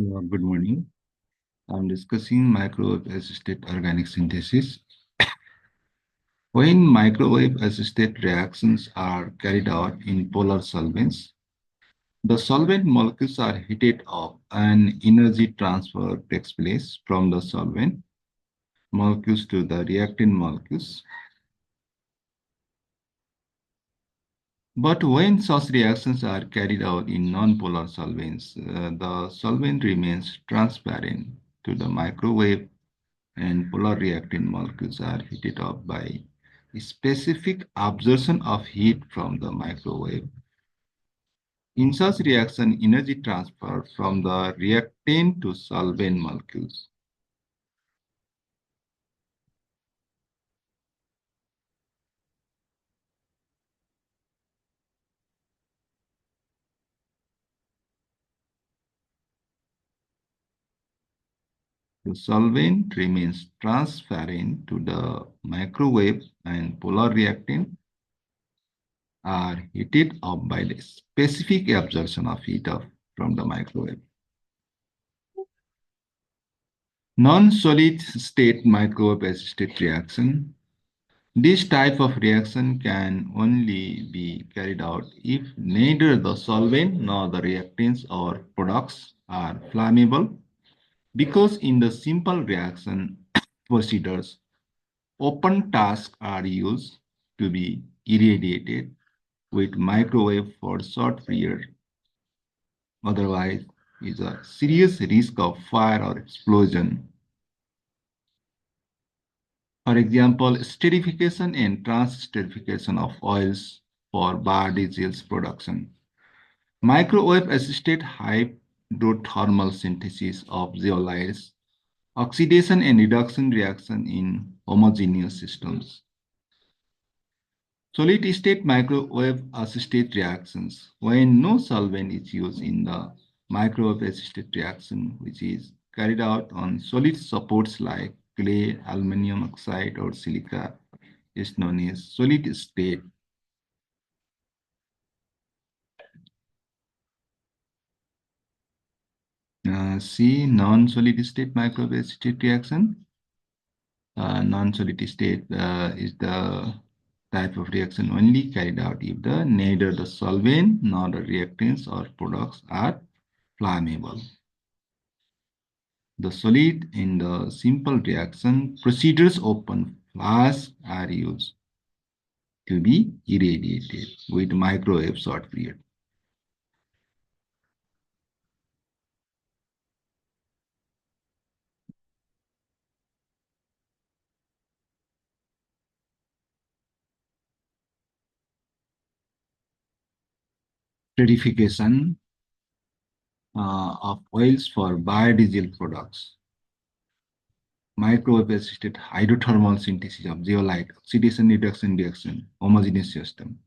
Good morning. I'm discussing microwave-assisted organic synthesis. When microwave-assisted reactions are carried out in polar solvents, the solvent molecules are heated up and energy transfer takes place from the solvent molecules to the reactant molecules. But when such reactions are carried out in non-polar solvents, the solvent remains transparent to the microwave and polar reactant molecules are heated up by specific absorption of heat from the microwave. In such reaction, energy transfer from the reactant to solvent molecules. The solvent remains transparent to the microwave and polar reactant are heated up by the specific absorption of heat from the microwave. Non-solid state microwave-assisted reaction. This type of reaction can only be carried out if neither the solvent nor the reactants or products are flammable, because in the simple reaction procedures, open tasks are used to be irradiated with microwave for short period. Otherwise, is a serious risk of fire or explosion. For example, esterification and trans-esterification of oils for biodiesel production. Microwave-assisted hydrothermal synthesis of zeolites, oxidation and reduction reaction in homogeneous systems. Solid-state microwave-assisted reactions, when no solvent is used in the microwave-assisted reaction, which is carried out on solid supports like clay, aluminum oxide, or silica, is known as solid state. See non-solid state microwave-assisted reaction. Non-solid state is the type of reaction only carried out if neither the solvent nor the reactants or products are flammable. The solid in the simple reaction procedures open flasks are used to be irradiated with microwave short period. Purification of oils for biodiesel products. Microwave-assisted hydrothermal synthesis of zeolite, oxidation reduction reaction, homogeneous system.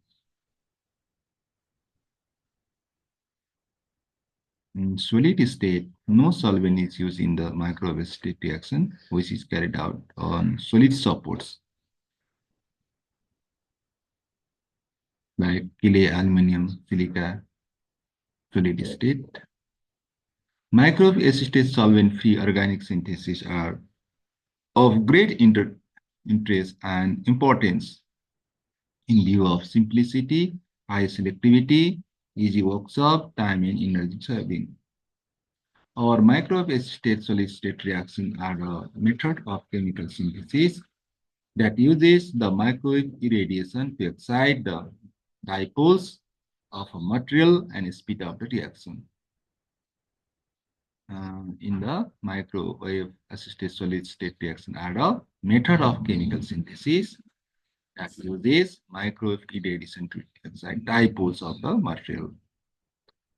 In solid state, no solvent is used in the microwave-assisted reaction, which is carried out on solid supports like clay, aluminum, silica, solid state. Microwave-assisted solvent-free organic synthesis are of great interest and importance in view of simplicity, high selectivity, easy workshop, time and energy saving. Our microwave-assisted solid-state reaction are a method of chemical synthesis that uses the microwave irradiation to excite the dipoles of a material and speed up the reaction. In the microwave-assisted solid-state reaction are a method of chemical synthesis that uses microwave irradiation to excite dipoles of the material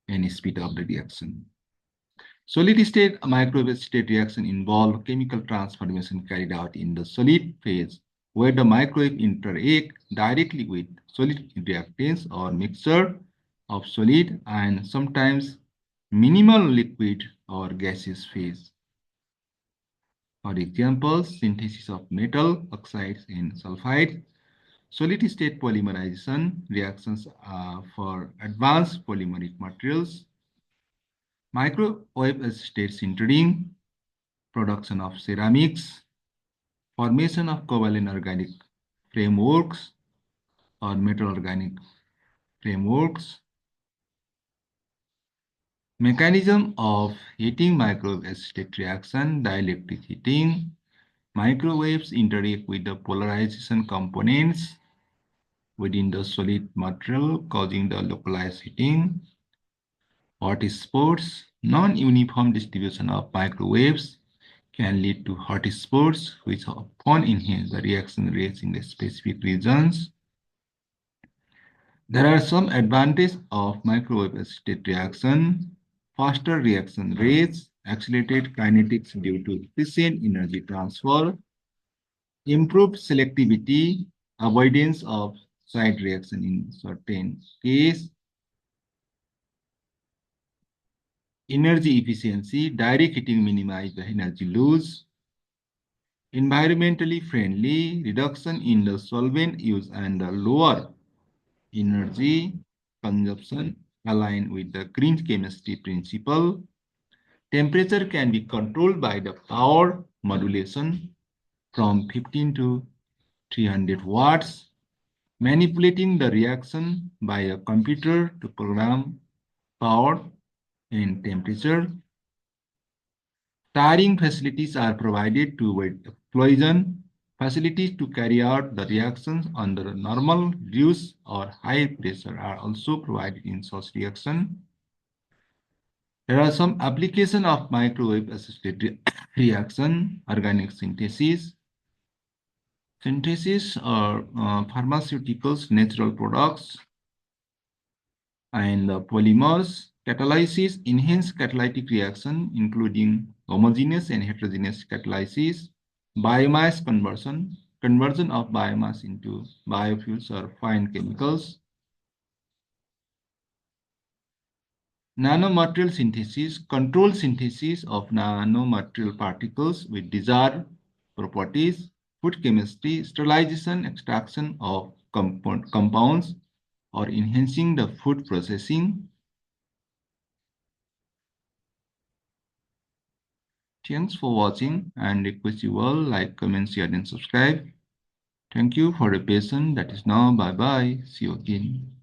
and speed up the reaction. Solid-state microwave-assisted reaction involve chemical transformation carried out in the solid phase, where the microwave interact directly with solid reactants or mixture of solid and sometimes minimal liquid or gaseous phase. For example, synthesis of metal oxides and sulfides, solid-state polymerization reactions for advanced polymeric materials, Microwave assisted sintering, production of ceramics, formation of covalent organic frameworks or metal organic frameworks, mechanism of heating microwave assisted reaction, dielectric heating. Microwaves interact with the polarization components within the solid material, causing the localized heating. Hot spots, non-uniform distribution of microwaves can lead to hot spots, which often enhance the reaction rates in the specific regions. There are some advantages of microwave-assisted reaction: faster reaction rates, accelerated kinetics due to efficient energy transfer, improved selectivity, avoidance of side reaction in certain cases, energy efficiency, direct heating minimize the energy loss, environmentally friendly, reduction in the solvent use and the lower energy consumption aligned with the green chemistry principle. Temperature can be controlled by the power modulation from 15 to 300 watts, manipulating the reaction by a computer to program power and temperature. Tiring facilities are provided to avoid explosion. Facilities to carry out the reactions under normal, reduced, or high pressure are also provided in such reaction. There are some applications of microwave-assisted reaction, organic synthesis. Synthesis are pharmaceuticals, natural products, and polymers. Catalysis, enhanced catalytic reaction, including homogeneous and heterogeneous catalysis. Biomass conversion, conversion of biomass into biofuels or fine chemicals. Nanomaterial synthesis, controlled synthesis of nanomaterial particles with desired properties. Food chemistry, sterilization, extraction of compounds, or enhancing the food processing. Thanks for watching, and request you all like, comment, share, and subscribe. Thank you for the patience. That is now. Bye bye. See you again.